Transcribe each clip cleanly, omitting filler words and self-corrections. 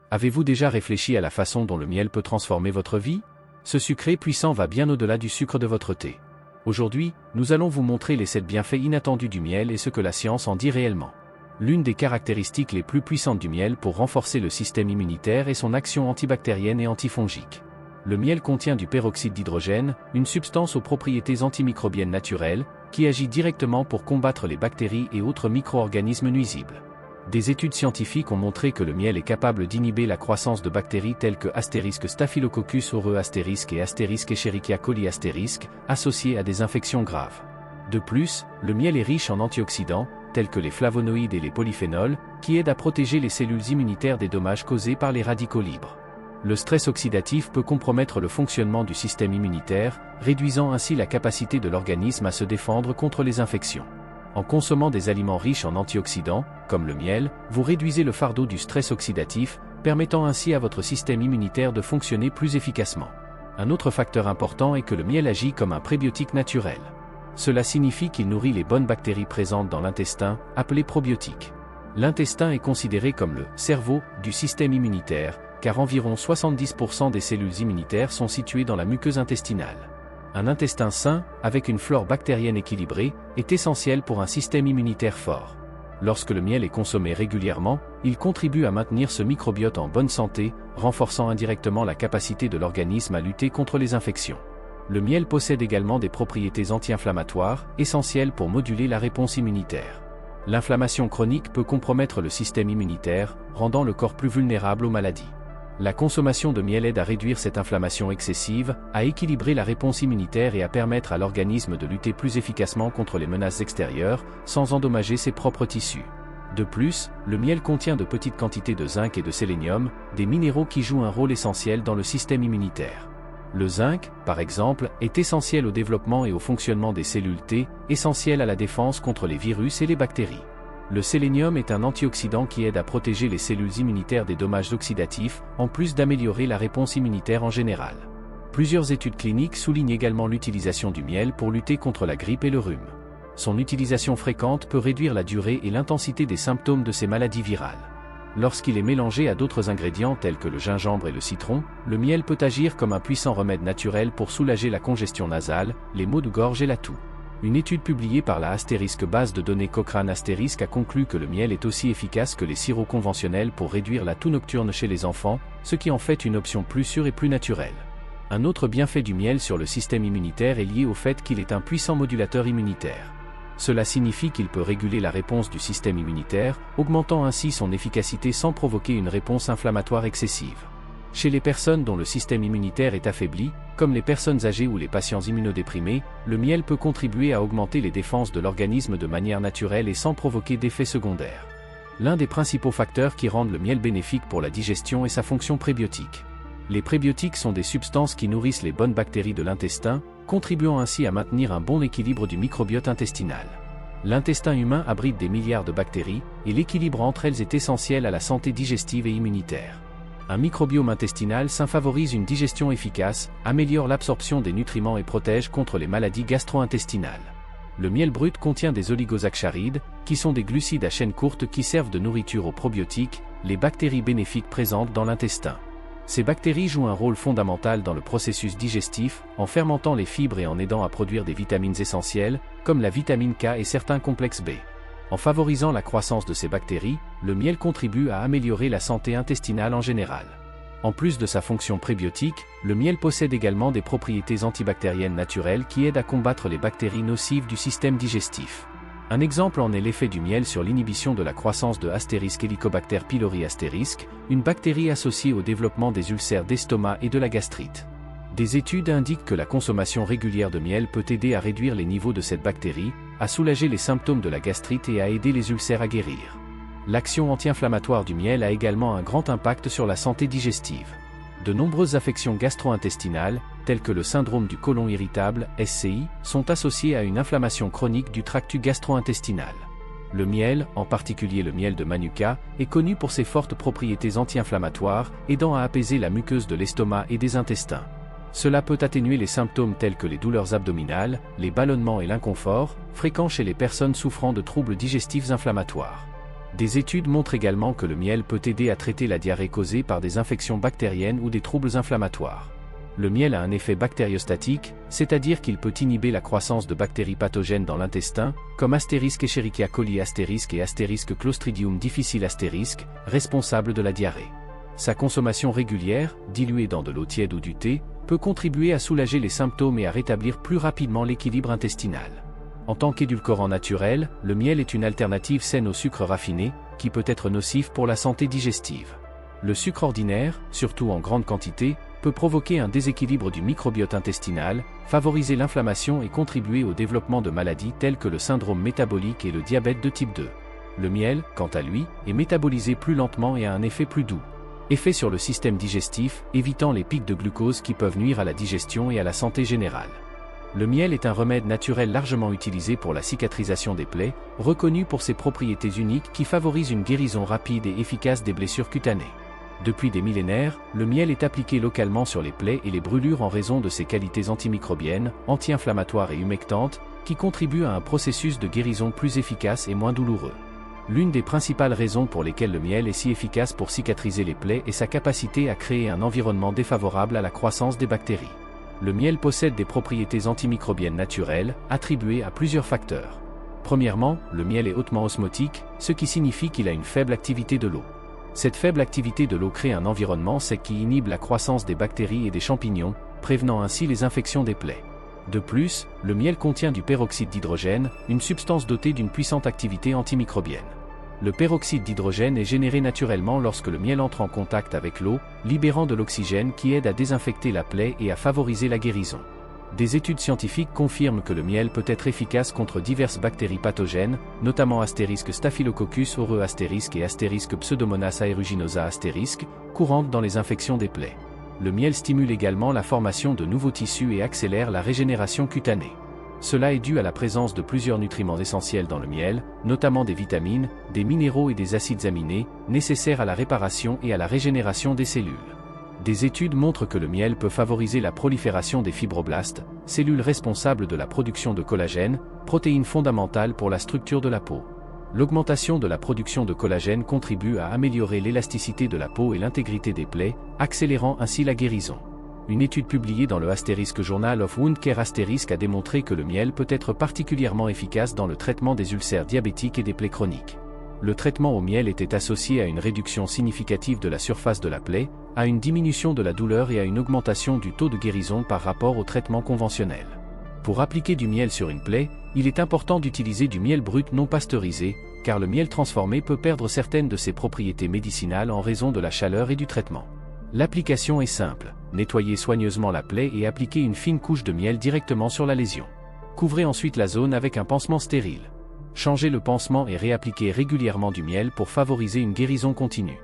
Avez-vous déjà réfléchi à la façon dont le miel peut transformer votre vie? Ce sucré puissant va bien au-delà du sucre de votre thé. Aujourd'hui, nous allons vous montrer les 7 bienfaits inattendus du miel et ce que la science en dit réellement. L'une des caractéristiques les plus puissantes du miel pour renforcer le système immunitaire est son action antibactérienne et antifongique. Le miel contient du peroxyde d'hydrogène, une substance aux propriétés antimicrobiennes naturelles, qui agit directement pour combattre les bactéries et autres micro-organismes nuisibles. Des études scientifiques ont montré que le miel est capable d'inhiber la croissance de bactéries telles que Staphylococcus aureus et Escherichia coli associées à des infections graves. De plus, le miel est riche en antioxydants, tels que les flavonoïdes et les polyphénols, qui aident à protéger les cellules immunitaires des dommages causés par les radicaux libres. Le stress oxydatif peut compromettre le fonctionnement du système immunitaire, réduisant ainsi la capacité de l'organisme à se défendre contre les infections. En consommant des aliments riches en antioxydants, comme le miel, vous réduisez le fardeau du stress oxydatif, permettant ainsi à votre système immunitaire de fonctionner plus efficacement. Un autre facteur important est que le miel agit comme un prébiotique naturel. Cela signifie qu'il nourrit les bonnes bactéries présentes dans l'intestin, appelées probiotiques. L'intestin est considéré comme le cerveau du système immunitaire, car environ 70% des cellules immunitaires sont situées dans la muqueuse intestinale. Un intestin sain, avec une flore bactérienne équilibrée, est essentiel pour un système immunitaire fort. Lorsque le miel est consommé régulièrement, il contribue à maintenir ce microbiote en bonne santé, renforçant indirectement la capacité de l'organisme à lutter contre les infections. Le miel possède également des propriétés anti-inflammatoires, essentielles pour moduler la réponse immunitaire. L'inflammation chronique peut compromettre le système immunitaire, rendant le corps plus vulnérable aux maladies. La consommation de miel aide à réduire cette inflammation excessive, à équilibrer la réponse immunitaire et à permettre à l'organisme de lutter plus efficacement contre les menaces extérieures, sans endommager ses propres tissus. De plus, le miel contient de petites quantités de zinc et de sélénium, des minéraux qui jouent un rôle essentiel dans le système immunitaire. Le zinc, par exemple, est essentiel au développement et au fonctionnement des cellules T, essentiel à la défense contre les virus et les bactéries. Le sélénium est un antioxydant qui aide à protéger les cellules immunitaires des dommages oxydatifs, en plus d'améliorer la réponse immunitaire en général. Plusieurs études cliniques soulignent également l'utilisation du miel pour lutter contre la grippe et le rhume. Son utilisation fréquente peut réduire la durée et l'intensité des symptômes de ces maladies virales. Lorsqu'il est mélangé à d'autres ingrédients tels que le gingembre et le citron, le miel peut agir comme un puissant remède naturel pour soulager la congestion nasale, les maux de gorge et la toux. Une étude publiée par la base de données Cochrane a conclu que le miel est aussi efficace que les sirops conventionnels pour réduire la toux nocturne chez les enfants, ce qui en fait une option plus sûre et plus naturelle. Un autre bienfait du miel sur le système immunitaire est lié au fait qu'il est un puissant modulateur immunitaire. Cela signifie qu'il peut réguler la réponse du système immunitaire, augmentant ainsi son efficacité sans provoquer une réponse inflammatoire excessive. Chez les personnes dont le système immunitaire est affaibli, comme les personnes âgées ou les patients immunodéprimés, le miel peut contribuer à augmenter les défenses de l'organisme de manière naturelle et sans provoquer d'effets secondaires. L'un des principaux facteurs qui rendent le miel bénéfique pour la digestion est sa fonction prébiotique. Les prébiotiques sont des substances qui nourrissent les bonnes bactéries de l'intestin, contribuant ainsi à maintenir un bon équilibre du microbiote intestinal. L'intestin humain abrite des milliards de bactéries, et l'équilibre entre elles est essentiel à la santé digestive et immunitaire. Un microbiome intestinal sain favorise une digestion efficace, améliore l'absorption des nutriments et protège contre les maladies gastro-intestinales. Le miel brut contient des oligosaccharides, qui sont des glucides à chaîne courte qui servent de nourriture aux probiotiques, les bactéries bénéfiques présentes dans l'intestin. Ces bactéries jouent un rôle fondamental dans le processus digestif, en fermentant les fibres et en aidant à produire des vitamines essentielles, comme la vitamine K et certains complexes B. En favorisant la croissance de ces bactéries, le miel contribue à améliorer la santé intestinale en général. En plus de sa fonction prébiotique, le miel possède également des propriétés antibactériennes naturelles qui aident à combattre les bactéries nocives du système digestif. Un exemple en est l'effet du miel sur l'inhibition de la croissance de Helicobacter pylori asterisk, une bactérie associée au développement des ulcères d'estomac et de la gastrite. Des études indiquent que la consommation régulière de miel peut aider à réduire les niveaux de cette bactérie, à soulager les symptômes de la gastrite et à aider les ulcères à guérir. L'action anti-inflammatoire du miel a également un grand impact sur la santé digestive. De nombreuses affections gastro-intestinales, telles que le syndrome du côlon irritable, SCI, sont associées à une inflammation chronique du tractus gastro-intestinal. Le miel, en particulier le miel de Manuka, est connu pour ses fortes propriétés anti-inflammatoires, aidant à apaiser la muqueuse de l'estomac et des intestins. Cela peut atténuer les symptômes tels que les douleurs abdominales, les ballonnements et l'inconfort, fréquents chez les personnes souffrant de troubles digestifs inflammatoires. Des études montrent également que le miel peut aider à traiter la diarrhée causée par des infections bactériennes ou des troubles inflammatoires. Le miel a un effet bactériostatique, c'est-à-dire qu'il peut inhiber la croissance de bactéries pathogènes dans l'intestin, comme Escherichia coli et Clostridium difficile responsables de la diarrhée. Sa consommation régulière, diluée dans de l'eau tiède ou du thé, peut contribuer à soulager les symptômes et à rétablir plus rapidement l'équilibre intestinal. En tant qu'édulcorant naturel, le miel est une alternative saine au sucre raffiné, qui peut être nocif pour la santé digestive. Le sucre ordinaire, surtout en grande quantité, peut provoquer un déséquilibre du microbiote intestinal, favoriser l'inflammation et contribuer au développement de maladies telles que le syndrome métabolique et le diabète de type 2. Le miel, quant à lui, est métabolisé plus lentement et a un effet plus doux. Effet sur le système digestif, évitant les pics de glucose qui peuvent nuire à la digestion et à la santé générale. Le miel est un remède naturel largement utilisé pour la cicatrisation des plaies, reconnu pour ses propriétés uniques qui favorisent une guérison rapide et efficace des blessures cutanées. Depuis des millénaires, le miel est appliqué localement sur les plaies et les brûlures en raison de ses qualités antimicrobiennes, anti-inflammatoires et humectantes, qui contribuent à un processus de guérison plus efficace et moins douloureux. L'une des principales raisons pour lesquelles le miel est si efficace pour cicatriser les plaies est sa capacité à créer un environnement défavorable à la croissance des bactéries. Le miel possède des propriétés antimicrobiennes naturelles, attribuées à plusieurs facteurs. Premièrement, le miel est hautement osmotique, ce qui signifie qu'il a une faible activité de l'eau. Cette faible activité de l'eau crée un environnement sec qui inhibe la croissance des bactéries et des champignons, prévenant ainsi les infections des plaies. De plus, le miel contient du peroxyde d'hydrogène, une substance dotée d'une puissante activité antimicrobienne. Le peroxyde d'hydrogène est généré naturellement lorsque le miel entre en contact avec l'eau, libérant de l'oxygène qui aide à désinfecter la plaie et à favoriser la guérison. Des études scientifiques confirment que le miel peut être efficace contre diverses bactéries pathogènes, notamment Staphylococcus aureus et Pseudomonas aeruginosa courantes dans les infections des plaies. Le miel stimule également la formation de nouveaux tissus et accélère la régénération cutanée. Cela est dû à la présence de plusieurs nutriments essentiels dans le miel, notamment des vitamines, des minéraux et des acides aminés, nécessaires à la réparation et à la régénération des cellules. Des études montrent que le miel peut favoriser la prolifération des fibroblastes, cellules responsables de la production de collagène, protéine fondamentale pour la structure de la peau. L'augmentation de la production de collagène contribue à améliorer l'élasticité de la peau et l'intégrité des plaies, accélérant ainsi la guérison. Une étude publiée dans le Journal of Wound Care a démontré que le miel peut être particulièrement efficace dans le traitement des ulcères diabétiques et des plaies chroniques. Le traitement au miel était associé à une réduction significative de la surface de la plaie, à une diminution de la douleur et à une augmentation du taux de guérison par rapport au traitement conventionnel. Pour appliquer du miel sur une plaie, il est important d'utiliser du miel brut non pasteurisé, car le miel transformé peut perdre certaines de ses propriétés médicinales en raison de la chaleur et du traitement. L'application est simple, nettoyez soigneusement la plaie et appliquez une fine couche de miel directement sur la lésion. Couvrez ensuite la zone avec un pansement stérile. Changez le pansement et réappliquez régulièrement du miel pour favoriser une guérison continue.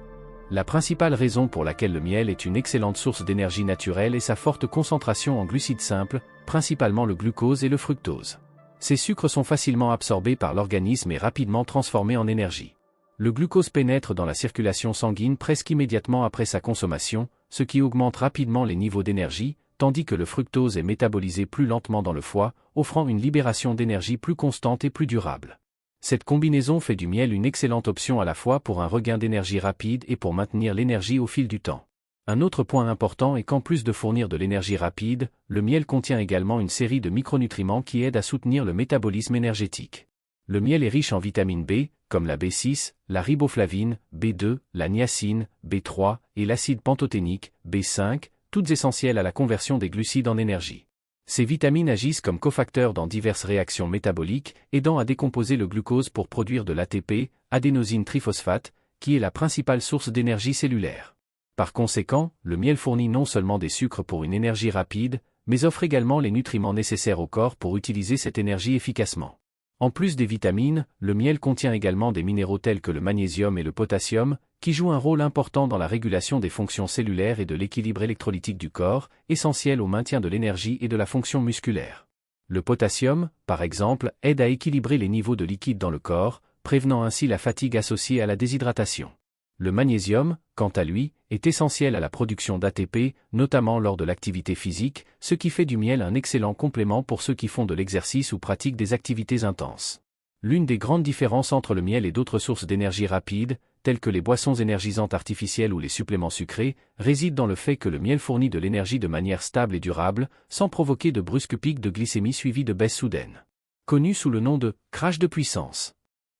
La principale raison pour laquelle le miel est une excellente source d'énergie naturelle est sa forte concentration en glucides simples, principalement le glucose et le fructose. Ces sucres sont facilement absorbés par l'organisme et rapidement transformés en énergie. Le glucose pénètre dans la circulation sanguine presque immédiatement après sa consommation, ce qui augmente rapidement les niveaux d'énergie, tandis que le fructose est métabolisé plus lentement dans le foie, offrant une libération d'énergie plus constante et plus durable. Cette combinaison fait du miel une excellente option à la fois pour un regain d'énergie rapide et pour maintenir l'énergie au fil du temps. Un autre point important est qu'en plus de fournir de l'énergie rapide, le miel contient également une série de micronutriments qui aident à soutenir le métabolisme énergétique. Le miel est riche en vitamine B, comme la B6, la riboflavine, B2, la niacine, B3 et l'acide pantothénique, B5, toutes essentielles à la conversion des glucides en énergie. Ces vitamines agissent comme cofacteurs dans diverses réactions métaboliques, aidant à décomposer le glucose pour produire de l'ATP, adénosine triphosphate, qui est la principale source d'énergie cellulaire. Par conséquent, le miel fournit non seulement des sucres pour une énergie rapide, mais offre également les nutriments nécessaires au corps pour utiliser cette énergie efficacement. En plus des vitamines, le miel contient également des minéraux tels que le magnésium et le potassium, qui jouent un rôle important dans la régulation des fonctions cellulaires et de l'équilibre électrolytique du corps, essentiels au maintien de l'énergie et de la fonction musculaire. Le potassium, par exemple, aide à équilibrer les niveaux de liquide dans le corps, prévenant ainsi la fatigue associée à la déshydratation. Le magnésium, quant à lui, est essentiel à la production d'ATP, notamment lors de l'activité physique, ce qui fait du miel un excellent complément pour ceux qui font de l'exercice ou pratiquent des activités intenses. L'une des grandes différences entre le miel et d'autres sources d'énergie rapide, telles que les boissons énergisantes artificielles ou les suppléments sucrés, réside dans le fait que le miel fournit de l'énergie de manière stable et durable, sans provoquer de brusques pics de glycémie suivis de baisses soudaines. Connu sous le nom de « crash de puissance ».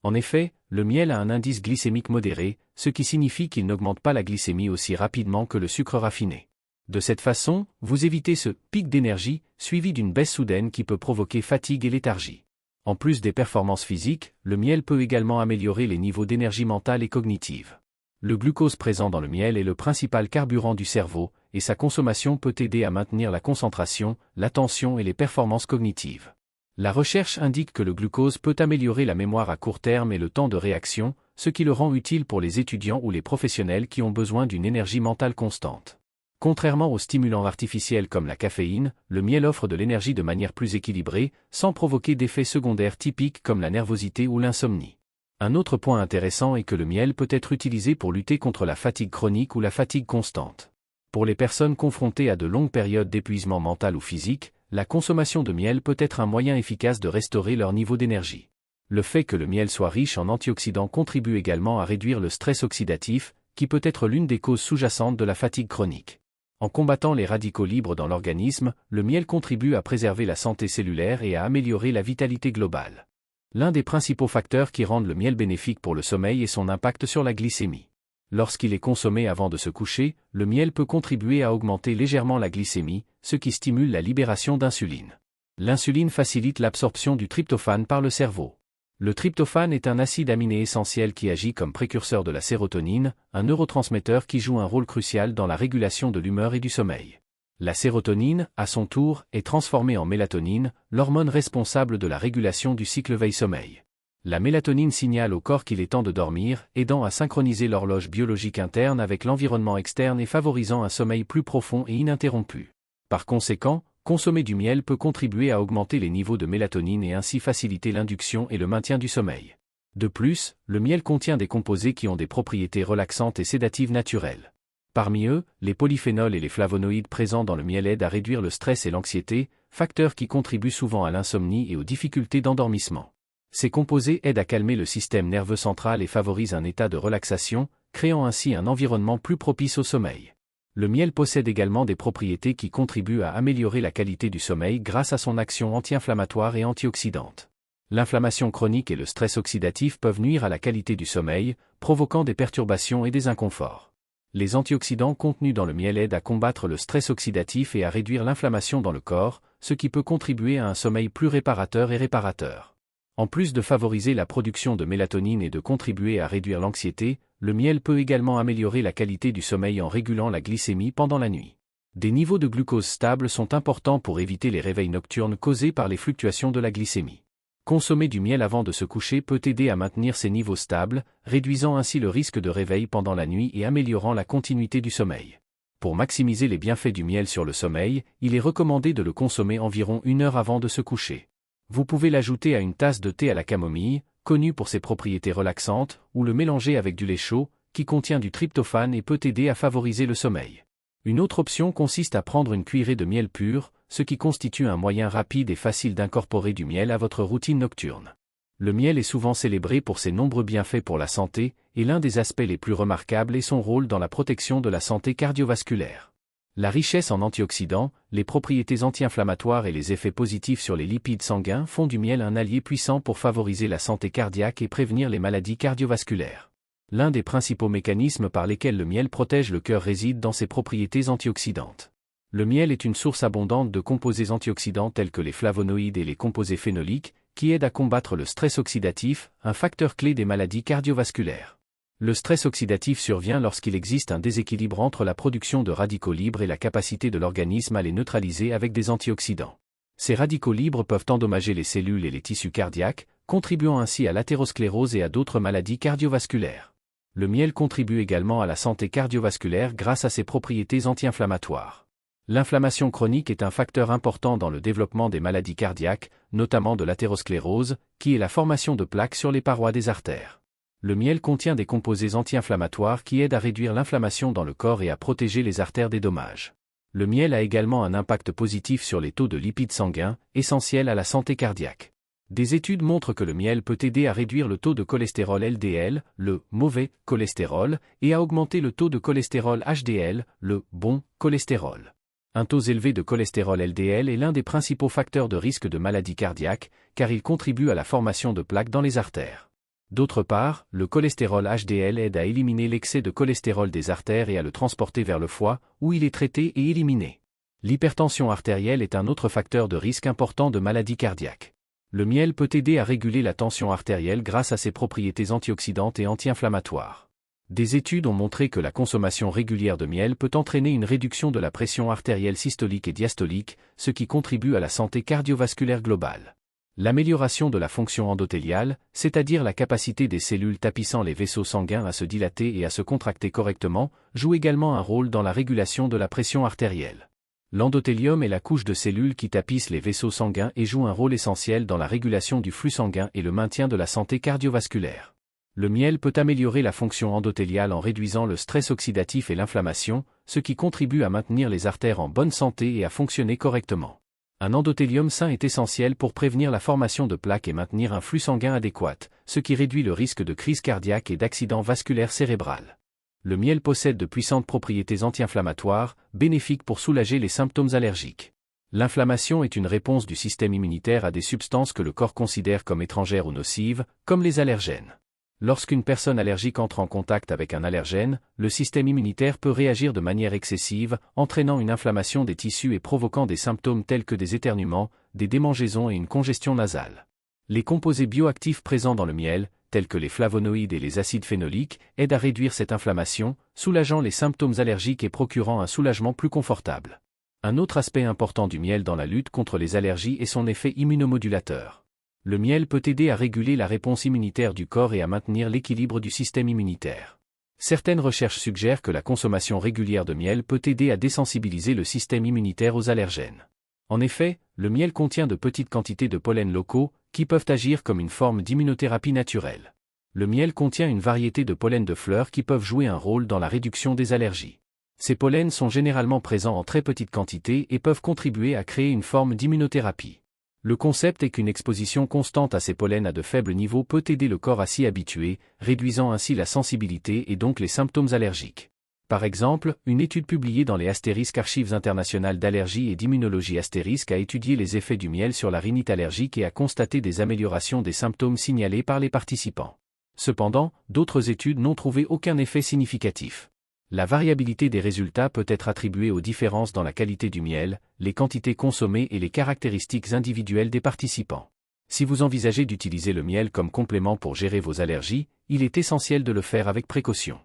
En effet, le miel a un indice glycémique modéré, ce qui signifie qu'il n'augmente pas la glycémie aussi rapidement que le sucre raffiné. De cette façon, vous évitez ce « pic d'énergie » suivi d'une baisse soudaine qui peut provoquer fatigue et léthargie. En plus des performances physiques, le miel peut également améliorer les niveaux d'énergie mentale et cognitive. Le glucose présent dans le miel est le principal carburant du cerveau, et sa consommation peut aider à maintenir la concentration, l'attention et les performances cognitives. La recherche indique que le glucose peut améliorer la mémoire à court terme et le temps de réaction, ce qui le rend utile pour les étudiants ou les professionnels qui ont besoin d'une énergie mentale constante. Contrairement aux stimulants artificiels comme la caféine, le miel offre de l'énergie de manière plus équilibrée, sans provoquer d'effets secondaires typiques comme la nervosité ou l'insomnie. Un autre point intéressant est que le miel peut être utilisé pour lutter contre la fatigue chronique ou la fatigue constante. Pour les personnes confrontées à de longues périodes d'épuisement mental ou physique, la consommation de miel peut être un moyen efficace de restaurer leur niveau d'énergie. Le fait que le miel soit riche en antioxydants contribue également à réduire le stress oxydatif, qui peut être l'une des causes sous-jacentes de la fatigue chronique. En combattant les radicaux libres dans l'organisme, le miel contribue à préserver la santé cellulaire et à améliorer la vitalité globale. L'un des principaux facteurs qui rendent le miel bénéfique pour le sommeil est son impact sur la glycémie. Lorsqu'il est consommé avant de se coucher, le miel peut contribuer à augmenter légèrement la glycémie, ce qui stimule la libération d'insuline. L'insuline facilite l'absorption du tryptophane par le cerveau. Le tryptophane est un acide aminé essentiel qui agit comme précurseur de la sérotonine, un neurotransmetteur qui joue un rôle crucial dans la régulation de l'humeur et du sommeil. La sérotonine, à son tour, est transformée en mélatonine, l'hormone responsable de la régulation du cycle veille-sommeil. La mélatonine signale au corps qu'il est temps de dormir, aidant à synchroniser l'horloge biologique interne avec l'environnement externe et favorisant un sommeil plus profond et ininterrompu. Par conséquent, consommer du miel peut contribuer à augmenter les niveaux de mélatonine et ainsi faciliter l'induction et le maintien du sommeil. De plus, le miel contient des composés qui ont des propriétés relaxantes et sédatives naturelles. Parmi eux, les polyphénols et les flavonoïdes présents dans le miel aident à réduire le stress et l'anxiété, facteurs qui contribuent souvent à l'insomnie et aux difficultés d'endormissement. Ces composés aident à calmer le système nerveux central et favorisent un état de relaxation, créant ainsi un environnement plus propice au sommeil. Le miel possède également des propriétés qui contribuent à améliorer la qualité du sommeil grâce à son action anti-inflammatoire et antioxydante. L'inflammation chronique et le stress oxydatif peuvent nuire à la qualité du sommeil, provoquant des perturbations et des inconforts. Les antioxydants contenus dans le miel aident à combattre le stress oxydatif et à réduire l'inflammation dans le corps, ce qui peut contribuer à un sommeil plus réparateur et réparateur. En plus de favoriser la production de mélatonine et de contribuer à réduire l'anxiété, le miel peut également améliorer la qualité du sommeil en régulant la glycémie pendant la nuit. Des niveaux de glucose stables sont importants pour éviter les réveils nocturnes causés par les fluctuations de la glycémie. Consommer du miel avant de se coucher peut aider à maintenir ces niveaux stables, réduisant ainsi le risque de réveil pendant la nuit et améliorant la continuité du sommeil. Pour maximiser les bienfaits du miel sur le sommeil, il est recommandé de le consommer environ 1 heure avant de se coucher. Vous pouvez l'ajouter à une tasse de thé à la camomille, connu pour ses propriétés relaxantes, ou le mélanger avec du lait chaud, qui contient du tryptophane et peut aider à favoriser le sommeil. Une autre option consiste à prendre une cuillerée de miel pur, ce qui constitue un moyen rapide et facile d'incorporer du miel à votre routine nocturne. Le miel est souvent célébré pour ses nombreux bienfaits pour la santé, et l'un des aspects les plus remarquables est son rôle dans la protection de la santé cardiovasculaire. La richesse en antioxydants, les propriétés anti-inflammatoires et les effets positifs sur les lipides sanguins font du miel un allié puissant pour favoriser la santé cardiaque et prévenir les maladies cardiovasculaires. L'un des principaux mécanismes par lesquels le miel protège le cœur réside dans ses propriétés antioxydantes. Le miel est une source abondante de composés antioxydants tels que les flavonoïdes et les composés phénoliques, qui aident à combattre le stress oxydatif, un facteur clé des maladies cardiovasculaires. Le stress oxydatif survient lorsqu'il existe un déséquilibre entre la production de radicaux libres et la capacité de l'organisme à les neutraliser avec des antioxydants. Ces radicaux libres peuvent endommager les cellules et les tissus cardiaques, contribuant ainsi à l'athérosclérose et à d'autres maladies cardiovasculaires. Le miel contribue également à la santé cardiovasculaire grâce à ses propriétés anti-inflammatoires. L'inflammation chronique est un facteur important dans le développement des maladies cardiaques, notamment de l'athérosclérose, qui est la formation de plaques sur les parois des artères. Le miel contient des composés anti-inflammatoires qui aident à réduire l'inflammation dans le corps et à protéger les artères des dommages. Le miel a également un impact positif sur les taux de lipides sanguins, essentiels à la santé cardiaque. Des études montrent que le miel peut aider à réduire le taux de cholestérol LDL, le mauvais cholestérol, et à augmenter le taux de cholestérol HDL, le bon cholestérol. Un taux élevé de cholestérol LDL est l'un des principaux facteurs de risque de maladie cardiaque, car il contribue à la formation de plaques dans les artères. D'autre part, le cholestérol HDL aide à éliminer l'excès de cholestérol des artères et à le transporter vers le foie, où il est traité et éliminé. L'hypertension artérielle est un autre facteur de risque important de maladie cardiaque. Le miel peut aider à réguler la tension artérielle grâce à ses propriétés antioxydantes et anti-inflammatoires. Des études ont montré que la consommation régulière de miel peut entraîner une réduction de la pression artérielle systolique et diastolique, ce qui contribue à la santé cardiovasculaire globale. L'amélioration de la fonction endothéliale, c'est-à-dire la capacité des cellules tapissant les vaisseaux sanguins à se dilater et à se contracter correctement, joue également un rôle dans la régulation de la pression artérielle. L'endothélium est la couche de cellules qui tapissent les vaisseaux sanguins et joue un rôle essentiel dans la régulation du flux sanguin et le maintien de la santé cardiovasculaire. Le miel peut améliorer la fonction endothéliale en réduisant le stress oxydatif et l'inflammation, ce qui contribue à maintenir les artères en bonne santé et à fonctionner correctement. Un endothélium sain est essentiel pour prévenir la formation de plaques et maintenir un flux sanguin adéquat, ce qui réduit le risque de crise cardiaque et d'accident vasculaire cérébral. Le miel possède de puissantes propriétés anti-inflammatoires, bénéfiques pour soulager les symptômes allergiques. L'inflammation est une réponse du système immunitaire à des substances que le corps considère comme étrangères ou nocives, comme les allergènes. Lorsqu'une personne allergique entre en contact avec un allergène, le système immunitaire peut réagir de manière excessive, entraînant une inflammation des tissus et provoquant des symptômes tels que des éternuements, des démangeaisons et une congestion nasale. Les composés bioactifs présents dans le miel, tels que les flavonoïdes et les acides phénoliques, aident à réduire cette inflammation, soulageant les symptômes allergiques et procurant un soulagement plus confortable. Un autre aspect important du miel dans la lutte contre les allergies est son effet immunomodulateur. Le miel peut aider à réguler la réponse immunitaire du corps et à maintenir l'équilibre du système immunitaire. Certaines recherches suggèrent que la consommation régulière de miel peut aider à désensibiliser le système immunitaire aux allergènes. En effet, le miel contient de petites quantités de pollens locaux, qui peuvent agir comme une forme d'immunothérapie naturelle. Le miel contient une variété de pollens de fleurs qui peuvent jouer un rôle dans la réduction des allergies. Ces pollens sont généralement présents en très petites quantités et peuvent contribuer à créer une forme d'immunothérapie. Le concept est qu'une exposition constante à ces pollens à de faibles niveaux peut aider le corps à s'y habituer, réduisant ainsi la sensibilité et donc les symptômes allergiques. Par exemple, une étude publiée dans les Astérisques Archives internationales d'allergie et d'immunologie Astérisque a étudié les effets du miel sur la rhinite allergique et a constaté des améliorations des symptômes signalés par les participants. Cependant, d'autres études n'ont trouvé aucun effet significatif. La variabilité des résultats peut être attribuée aux différences dans la qualité du miel, les quantités consommées et les caractéristiques individuelles des participants. Si vous envisagez d'utiliser le miel comme complément pour gérer vos allergies, il est essentiel de le faire avec précaution.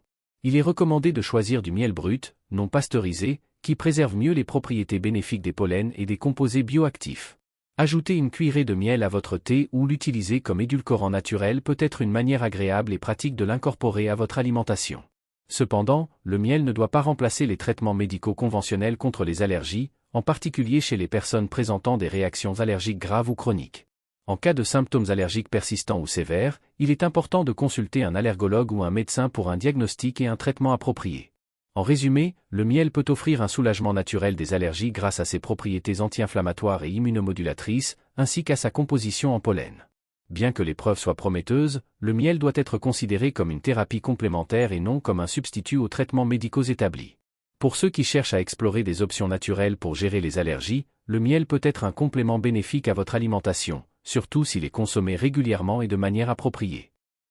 Il est recommandé de choisir du miel brut, non pasteurisé, qui préserve mieux les propriétés bénéfiques des pollens et des composés bioactifs. Ajouter une cuillerée de miel à votre thé ou l'utiliser comme édulcorant naturel peut être une manière agréable et pratique de l'incorporer à votre alimentation. Cependant, le miel ne doit pas remplacer les traitements médicaux conventionnels contre les allergies, en particulier chez les personnes présentant des réactions allergiques graves ou chroniques. En cas de symptômes allergiques persistants ou sévères, il est important de consulter un allergologue ou un médecin pour un diagnostic et un traitement approprié. En résumé, le miel peut offrir un soulagement naturel des allergies grâce à ses propriétés anti-inflammatoires et immunomodulatrices, ainsi qu'à sa composition en pollen. Bien que les preuves soient prometteuses, le miel doit être considéré comme une thérapie complémentaire et non comme un substitut aux traitements médicaux établis. Pour ceux qui cherchent à explorer des options naturelles pour gérer les allergies, le miel peut être un complément bénéfique à votre alimentation, surtout s'il est consommé régulièrement et de manière appropriée.